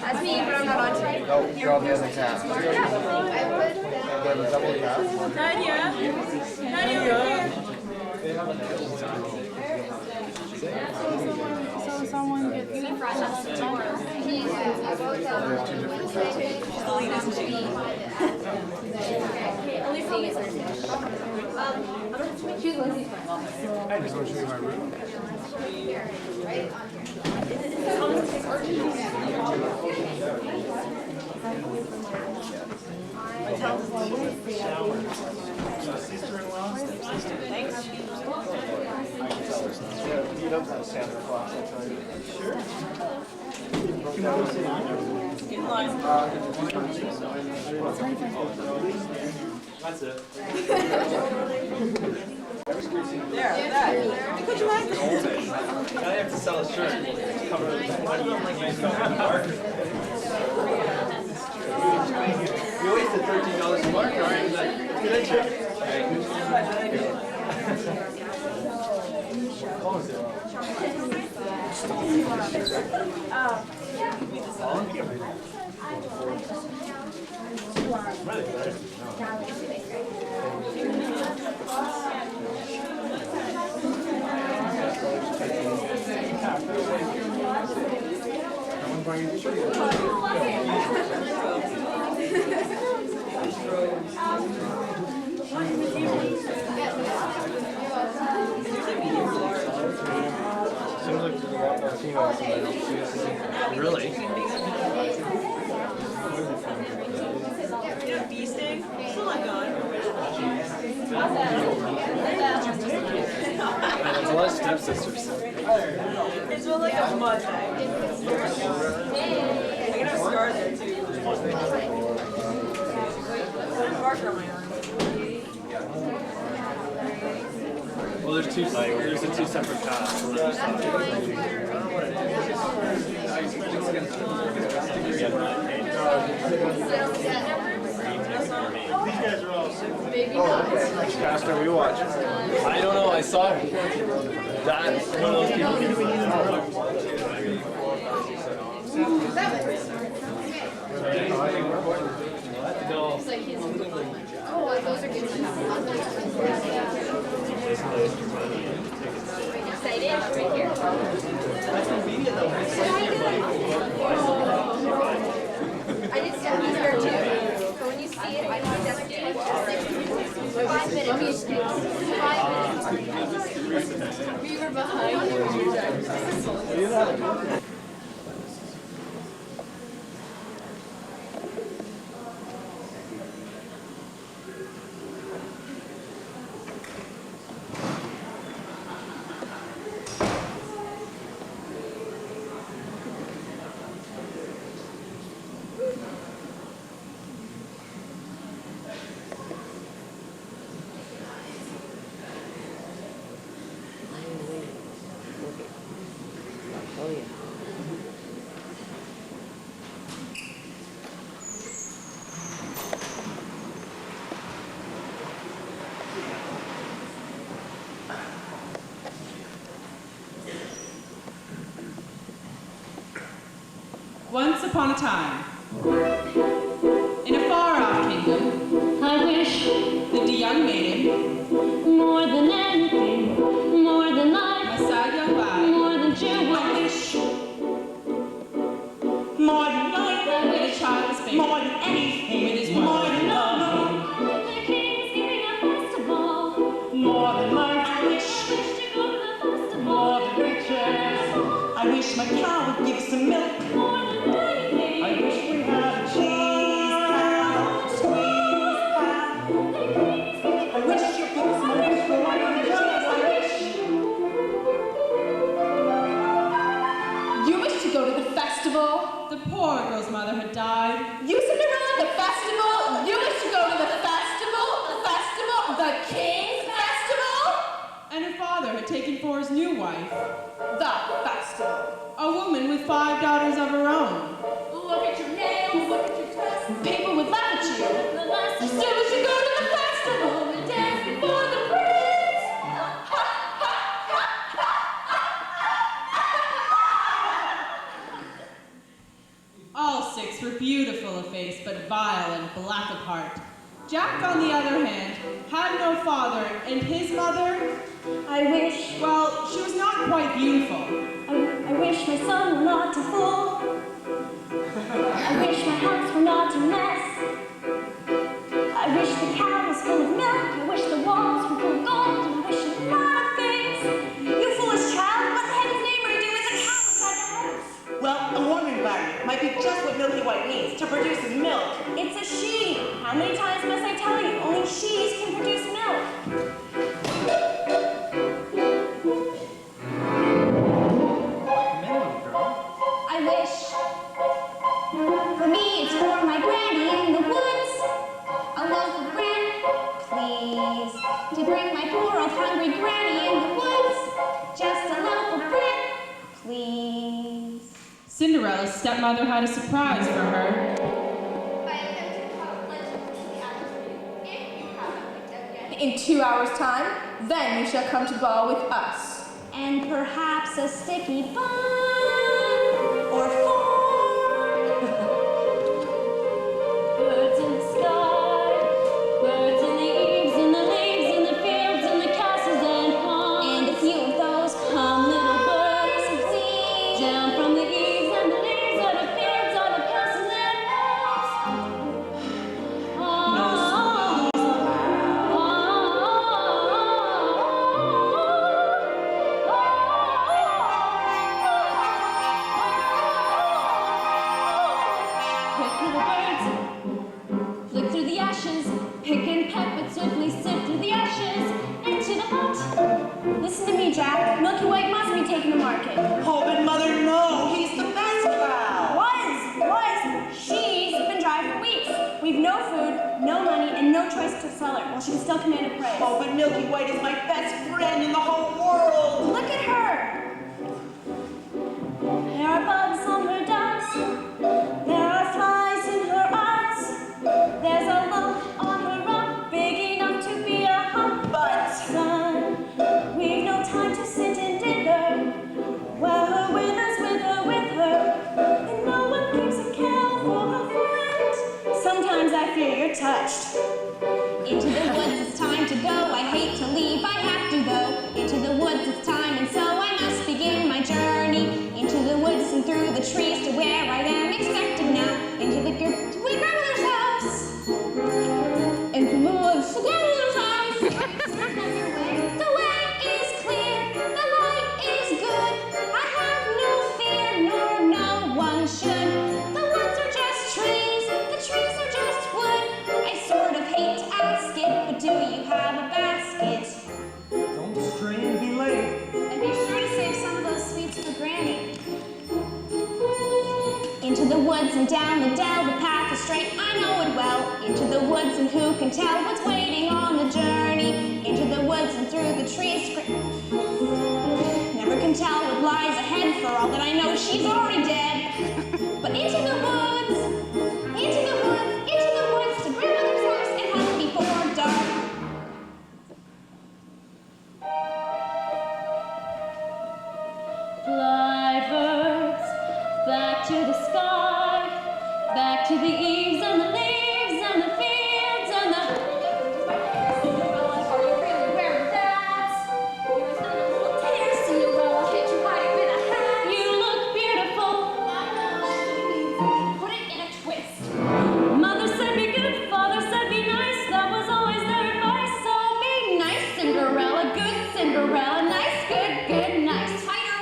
That's me, but I'm not on today. No, you're on the other tab. You have a double tab. Nadia! Nadia, over here! So someone gets There's two different tabs. Only seeing it Thursday. She's Lindsay's friend. I just want to show you my room. Right on Thanks. He loves that Santa Claus, I'll tell you. Sure. In line. That's it. There, that. Put your mic I have to sell a shirt. Cover it. You wasted $13 a mark, right? Like, good idea. Seems like there's a lot more females than I don't see. Really? You know, bee sting? Still not gone. There's a lot of stepsisters. It's really like a mud thing. I can have scars there too. I'm Parker on my arm. Well, there's two. There's a two separate paths. So there's Which cast are we watching? I don't know. I saw that. One of those people giving me no. Oh, those are good. Excited? Right here. I did step here too. So when you see it, I did step 5 minutes. 5 minutes. We were behind. Once upon a time, in a far-off kingdom, I wish lived a young maiden, more than anything, more than life, Masaya more than jewelry. I wish more than life, I with a wish child's faith, more than anything, with his more wife, than love. The king's giving a festival, more than life. I wish to go to the festival, More than riches. I wish my cow would give some milk. more than anything. I wish we had a cheese cow, squeeze cow. I wish you could some milk for my cheese. I wish. You wish to go to the festival? The poor girl's mother had died. You Cinderella, the festival? You wish to go to the festival? The King's Festival? And her father had taken for his new wife The festival. a woman with 5 daughters of her own. Look at your nails, look at your dress. People would laugh at you. The last You still wish to go to the festival and dance before the prince. Ha, ha, ha, ha, ha, ha. lack of heart. Jack, on the other hand, had no father, and his mother, well, she was not quite beautiful. I wish my son were not a fool. I wish my house were not a mess. I wish the cow was full of milk. I wish the walls were full of gold. And I wish a lot of things. You foolish child, what the heck's name are you doing with a cow inside the house? Well, a warm environment might be just what Milky White needs to produce his milk. It's a she. How many times must I tell you? Only she's can produce milk. I wish. For me, it's for my granny in the woods. A loaf of bread, please. To bring my poor old hungry granny in the woods. Just a loaf of bread, please. Cinderella's stepmother had a surprise for her. In 2 hours' time, then you shall come to ball with us. And perhaps a sticky bun. Or 4. Birds in the sky, birds in the eaves, in the leaves, in the fields, in the castles and ponds. And a few of those come little birds, see, down from the eaves and the leaves, on the fields, on the castles and ponds. Flick through the ashes, pick and peck, but swiftly sift through the ashes into the pot. Listen to me, Jack. Milky White must be taken to market. Oh, but mother, no, he's the best cow. Was. She's been dry for weeks. We've no food, no money, and no choice to sell her. While she can still command a price. Oh, but Milky White is my best friend in the whole world. Look at her. There are bugs on her ducks. There are flies in her eyes. There's a lump on her rump, big enough to be a hump. But son, we've no time to sit and dither. While her with her, and no one keeps a cow for her friend. Sometimes I fear you're touched. Into the woods it's time to go. I hate to leave, I have to go. Into the woods it's time, and so I must begin my journey. Into the woods and through the trees to where I am expected now. Into the grandmother's house. Into the woods to grandmother's house. The way is clear, the light is good. I have no fear, nor no one should. The woods are just trees, the trees are just wood. I sort of hate to ask it, but do you have a basket? Don't stray and be late. And be sure to save some of those sweets for Granny. Into the woods and down the dell, the path is straight, I know it well. Into the woods and who can tell what's waiting on the journey. Into the woods and through the trees. Never can tell what lies ahead, for all that I know she's already dead. But into the woods, into the woods, into the woods, to grandmother's house, it has to be before dark. Fly birds, back to the sky, back to the eaves and the leaves and the fields and the... Cinderella, are you really wearing that? You're not a little tear, Cinderella. Can't you hide it with a hat? You look beautiful. I know. Put it in a twist. Mother said be good, father said be nice. That was always their advice. So be nice, Cinderella. Good Cinderella. Nice, good, good, nice.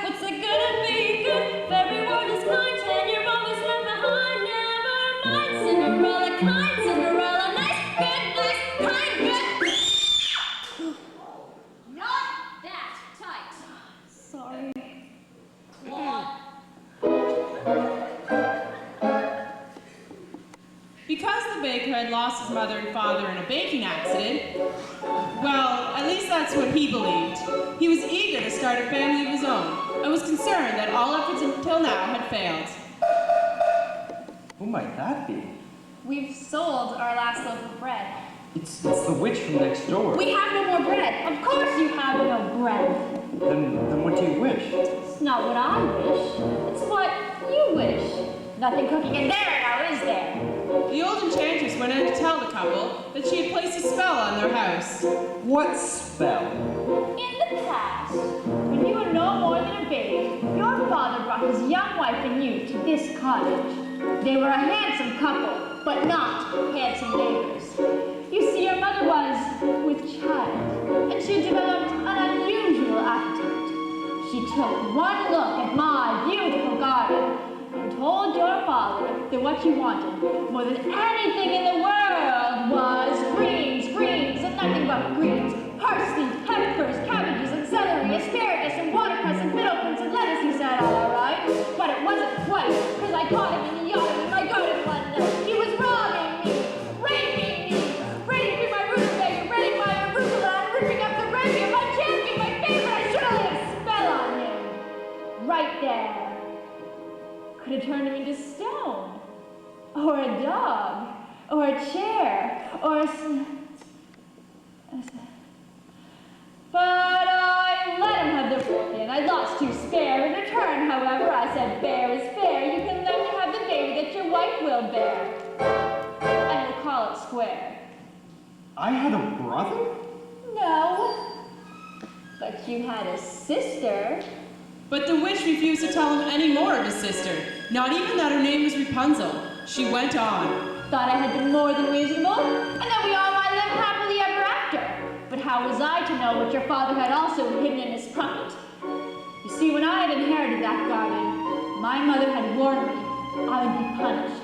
What's the good of being good if every word is kind and you're always left behind? Never mind, Cinderella, kind Cinderella, nice, good, kind, good. Not that tight. Sorry. Claude. Because the baker had lost his mother and father in a baking accident, well, at least that's what he believed. He was eager to start a family of his own, and was concerned that all efforts until now had failed. Who might that be? We've sold our last loaf of bread. It's the witch from next door. We have no more bread. Of course you have no bread. Then what do you wish? It's not what I wish. It's what you wish. Nothing cooking in there now, is there? The old enchantress went in to tell the couple that she had placed a spell on their house. What spell? In the past, when you were no more than a babe, your father brought his young wife and you to this cottage. They were a handsome couple, but not handsome neighbors. You see, your mother was with child, and she developed an unusual appetite. She took one look at my beautiful garden and told your father that what you wanted more than anything in the world was greens, and nothing but greens. Parsley, peppers, cabbages, and celery, asparagus, and watercress, and fiddlepins, and lettuce, he said, all right. But it wasn't quite, because I caught him in the yard in my garden one night. He was robbing me, raping me, raiding through my rutabaga, raiding my arugula, and ripping up the rapier, my champion, my favorite. I should have laid a spell on him. Right there. Could have turned him into stone, or a dog, or a chair, or a... But I let him have the rip in. I lost two spare. In return, however, I said, fair is fair. You can let me have the baby that your wife will bear. And we'll call it square. I had a brother? No. But you had a sister. But the witch refused to tell him any more of his sister, not even that her name was Rapunzel. She went on. Thought I had been more than reasonable, and that we all might live happily ever after. But how was I to know what your father had also hidden in his pocket? You see, when I had inherited that garden, my mother had warned me I would be punished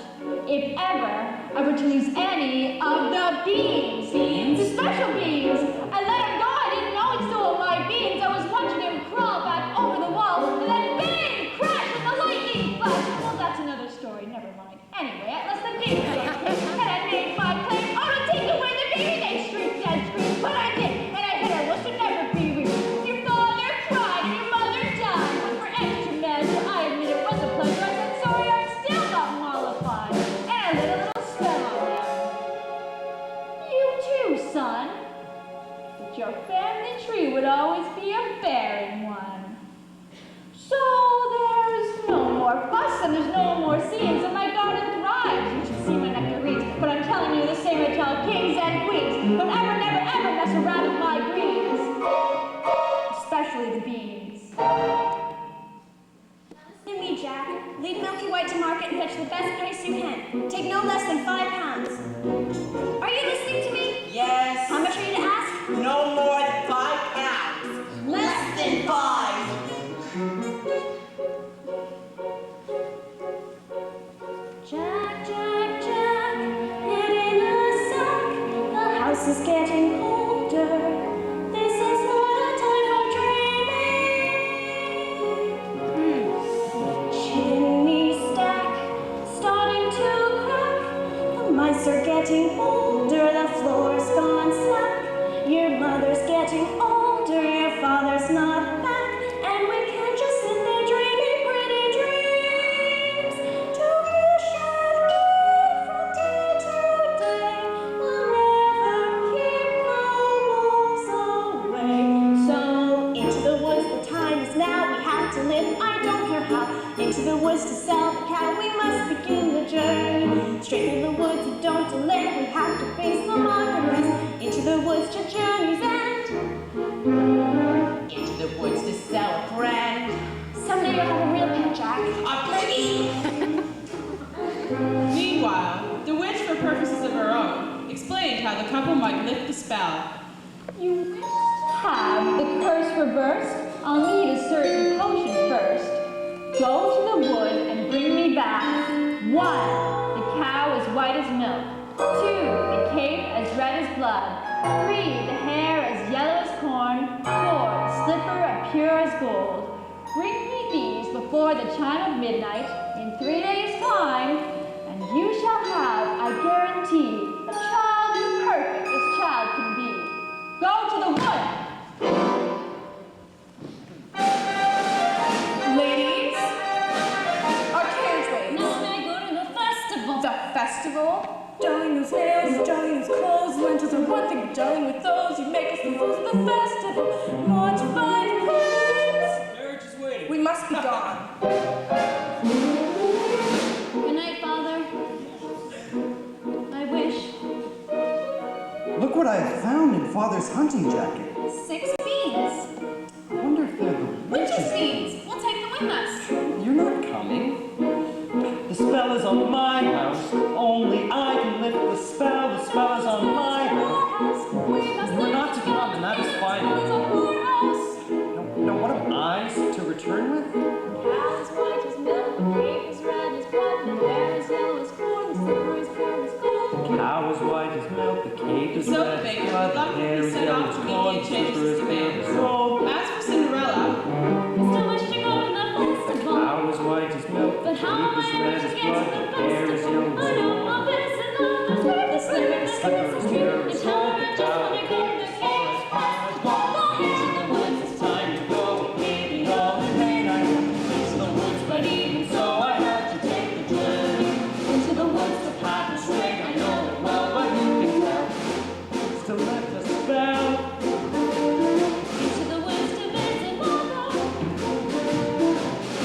if ever I were to lose any of the beans. The special beans. I let him go. I didn't know he stole my beans. I was watching him crawl back over the wall, and then bang! Crash and the lightning flash. Well, that's another story. Never mind. Anyway, at last the beans came, and I made my claim. Oh, to take away the baby! They shrieked and screamed, but I did, and I hit her. Well, she'll never be removed. Your father cried, and your mother died. But for extra measure, I admit it was a pleasure. I said, sorry, I'm still not mollified. And I lit a little spell on him. You too, son. But your family tree would always be a barren one. So there's no more fuss and there's no more scenes, and my garden thrives. You should see my nectarines. But I'm telling you the same I tell kings and queens. Don't ever, never, ever mess around with my greens. Especially the beans. Listen to me, Jack. Lead Milky White to market and fetch the best price you can. Take no less than 5 pounds. Are you listening to me? Yes. How much are you to ask? No more than 5 pounds. Less than 5. Jack, Jack, Jack, head in a sack. The house is getting older. This is not a time for dreaming. Chimney stack starting to crack. The mice are getting older. The floor's gone slack. Your mother's getting older. Your father's not back. And we can't just sit there dreaming pretty dreams. To be shadowed from day to day. We'll never keep the wolves away. So into the woods, the time is now. We have to live, I don't care how. Into the woods to sell the cow. We must begin the journey. Straight through the woods, and don't delay. We have to face the marketplace. Into the woods to journey's end. Into the woods to sell a friend. Someday you'll have a real pet, Jack. A piggy. Meanwhile, the witch, for purposes of her own, explained how the couple might lift the spell. You wish to have the curse reversed? I'll need a certain potion first. Go to the wood and bring me back 1. The cow as white as milk. 2. The cape as red as blood. 3. The hair as yellow as corn. 4. The slipper as pure as gold. Bring me these before the chime of midnight in 3 days' time, and you shall have, I guarantee, a child as perfect as child can be. Go to the wood! Ladies, our carriageway. Now may I go to the festival? The festival? Darling those nails, darling those clothes, lentils are one thing, darling with those, you make us the fools of the festival. Want to find place? Marriage is waiting. We must be gone. Good night, Father. this hunting jacket? 6 beans. I wonder if they're the Witches' witches. beans. We'll take them with us. You're not coming. The spell is on my house. Only I can lift the spell. The spell is on my house. You are not to come, and that is fine. Now what am I to return with? Cow is white as milk, the cake is red as blood, the hair is yellow as corn, the silver is pure as gold. The cow is white as milk. The cake is So the red baker as would blood. The like hair to be is sent yellow off as to corn. Indian The changes silver his is pure demands. as gold. As for Cinderella, Still wish to go to the festival, Cow is white as milk. The but how am cake is I red ever to as get to blood. the The hair is festival? yellow I as know corn. my best and others where the slipper, the slipper, the street, and tell her I just want to go to the king's festival. Into the woods, it's time to go, leaving all the pain I want into the woods, but even so I have to take the journey. Into the woods, the path is straight, I know it well, but who can tell? It's to lift the spell. Into the woods to visit mother.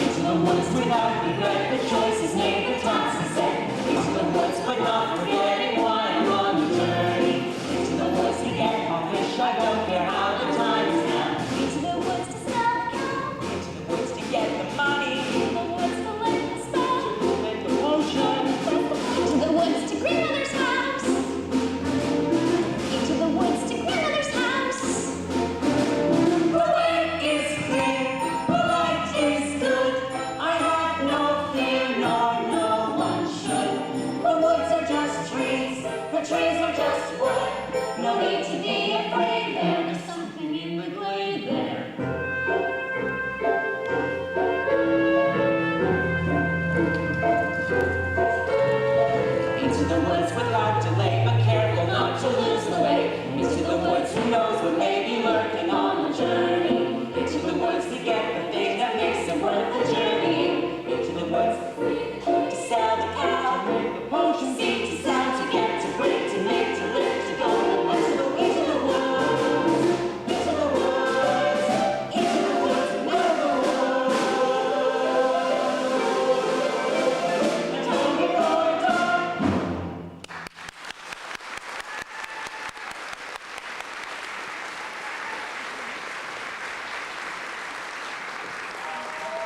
Into the woods without regret, the choice is made, the task is set. Into the woods, but not forgetting why I'm on the journey. Into the woods to get my wish, I don't care how the time is now. Into the woods to sell the cow. Into the woods to get the money, Into the woods to lift the spell. make the potion. Into the woods to grandmother's house. Into the woods to grandmother's house. The way is clear, the light is good. I have no fear, nor no one should. The woods are just trees, the trees are just wood. No need to be afraid, there is something in the glade there. Into the woods without delay, but careful not to lose the way. Into the woods, who knows what may be lurking on the journey. Into the woods to get the thing that makes it worth the journey. Into the woods to sell the cow, to sing, to sound, to get, to break, to make, to live, to go. Into the woods, into the woods, into the woods, into the woods, never the woods. And don't get going,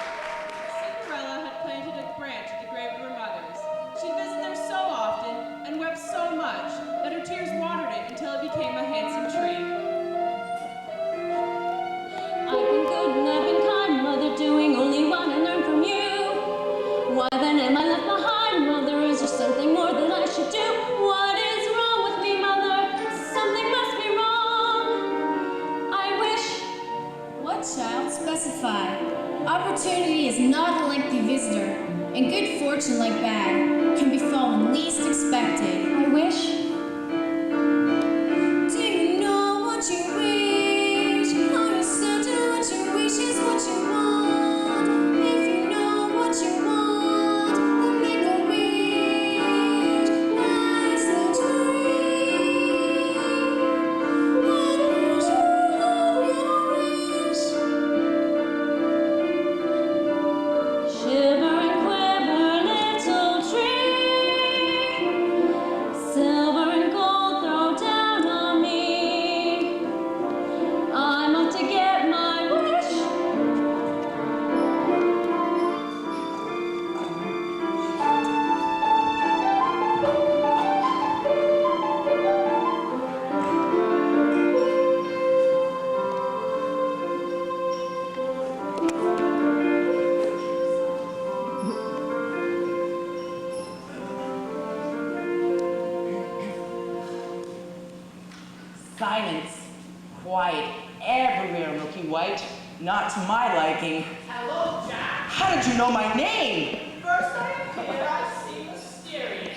Cinderella had planted a branch at the grave of her mother's. She'd visit there so often and wept so much that her tears watered it until it became a handsome tree. I've been good and I've been kind, mother, doing only what I learned from you. Why then am I left behind, mother? Is there something more that I should do? What is wrong with me, mother? Something must be wrong. I wish. What, child? Specify. Opportunity is not a lengthy visitor, and good fortune, like bad, can befall when least expected. I wish. Do you know what you wish? Are you certain what you wish is what you want? If you know what you want, then make a wish. Nice the dream. What is your wish? Shiver and quiver, little tree. Silver and gold throw down on me. I'm off to get my wish. Silence, quiet, everywhere, Milky White. Not to my liking. Hello, Jack. How did you know my name? First I appear, I seem mysterious.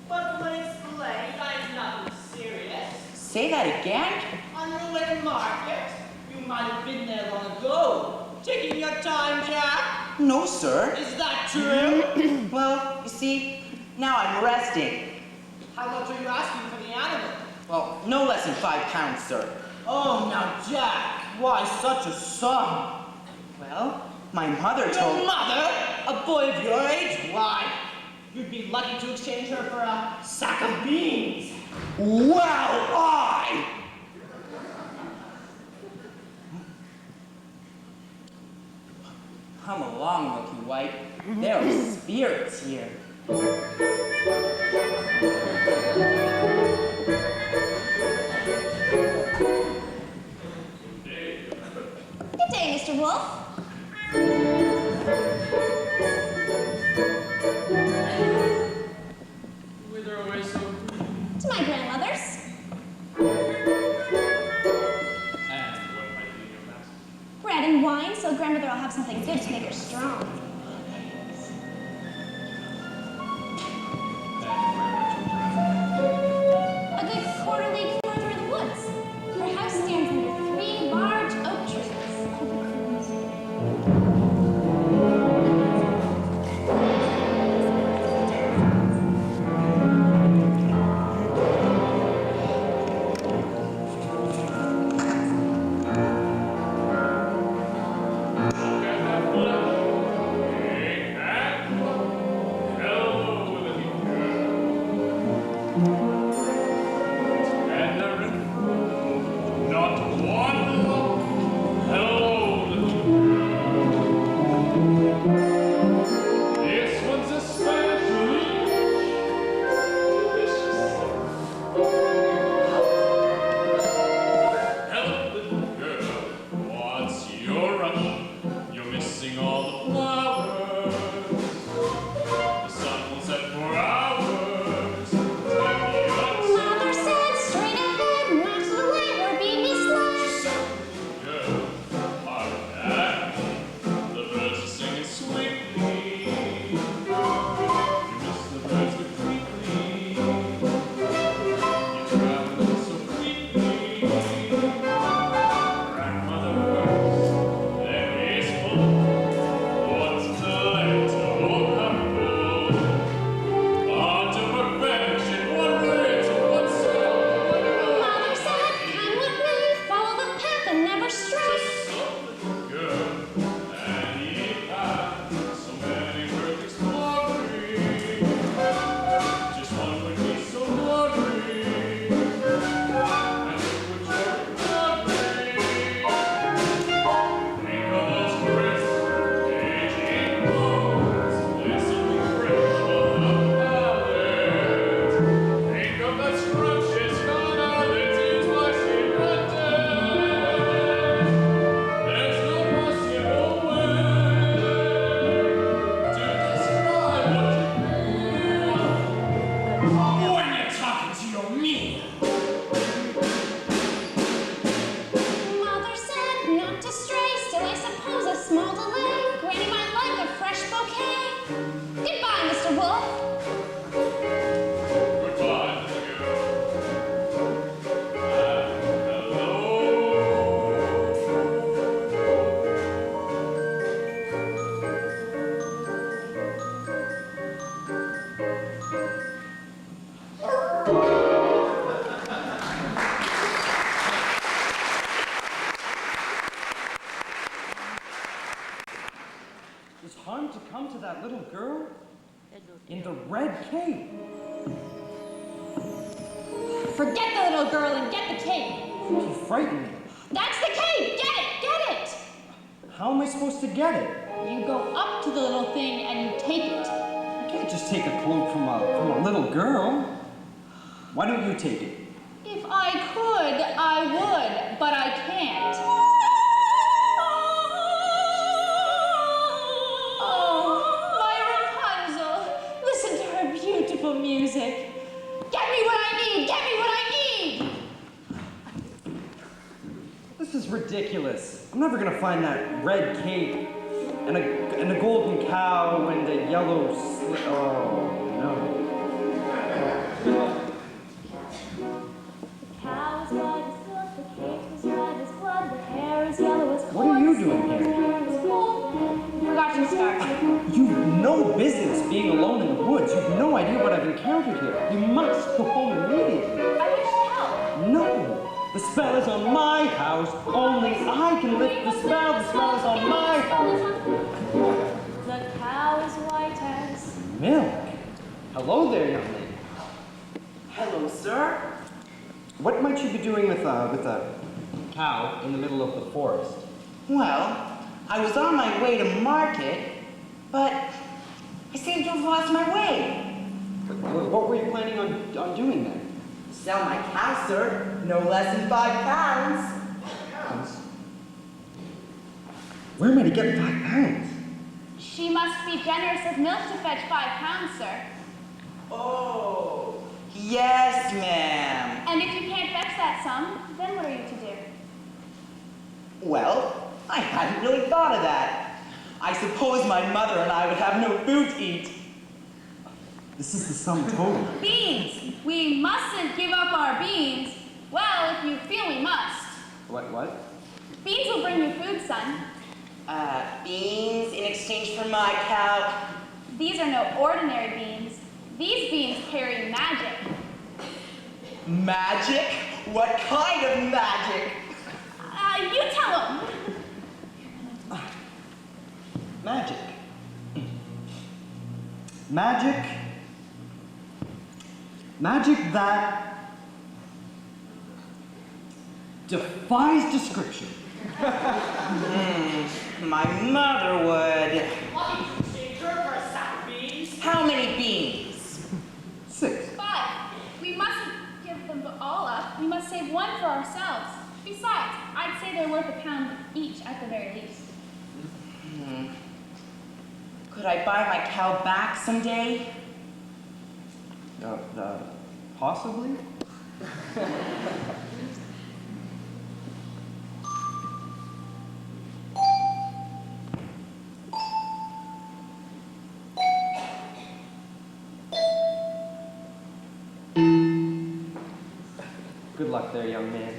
But when it's late, I'm not mysterious. Say that again? On your way to market, you might have been there long ago. Taking your time, Jack. No, sir. Is that true? Well, you see, now I'm resting. How much are you asking for the animal? Well, no less than 5 pounds, sir. Oh, now, Jack, why such a sum? Well, my mother Your told... mother? A boy of your age? Why, you'd be lucky to exchange her for a sack of beans. Well, Come along, Milky White. There are spirits here. Good day, Mr. Wolf. Whither away so? To my grandmother's. And what might be your master? Bread and wine, so grandmother will have something good to make her strong. A good quarter league further in the woods. Her house stands under 3 large oak trees. It's harm to come to that little girl in the red cape. Forget the little girl and get the cape. You frightened me. That's the cape. Get it. Get it. How am I supposed to get it? You go up to the little thing and you take it. I can't just take a cloak from a little girl. Why don't you take it? If I could, I would, but I can't. Oh, my Rapunzel. Listen to her beautiful music. Get me what I need! Get me what I need! This is ridiculous. I'm never gonna find that red cape and a golden cow and a yellow oh no. What are you doing here? Forgot your scarf. You've no business being alone in the woods. You've no idea what I've encountered here. You must go home immediately. I wish to help. No! The spell is on my house. Only I can lift the spell. The spell is on my house. The cow is white as Milk. Hello there, young lady. Hello, sir. What might you be doing with a cow in the middle of the forest? Well, I was on my way to market, but I seem to have lost my way. What were you planning on doing then? Sell my cow, sir. No less than 5 pounds. Pounds? Where am I to get 5 pounds? She must be generous of milk to fetch 5 pounds, sir. Oh, yes, ma'am. And if you can't fetch that sum, then what are you to do? Well, I hadn't really thought of that. I suppose my mother and I would have no food to eat. This is the sum total. Beans! We mustn't give up our beans. Well, if you feel we must. What? Beans will bring you food, son. Beans in exchange for my cow. These are no ordinary beans. These beans carry magic. Magic? What kind of magic? You tell them. Magic. Magic that defies description. My mother would. What do you say, for a sack of beans? How many beans? 6. 5. We mustn't give them all up. We must save one for ourselves. Besides, I'd say they're worth £1 each at the very least. Could I buy my cow back someday? Possibly? Good luck there, young man.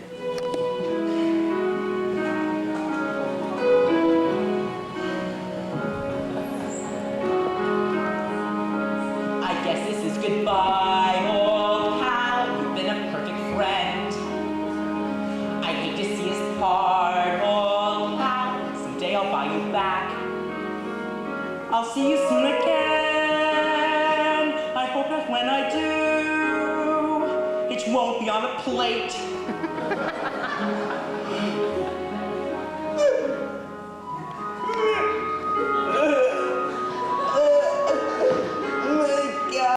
I guess this is goodbye, old cow. You've been a perfect friend. I hate to see us part, old cow. Someday I'll buy you back. I'll see you soon again. I hope that when I do, it won't be on a plate.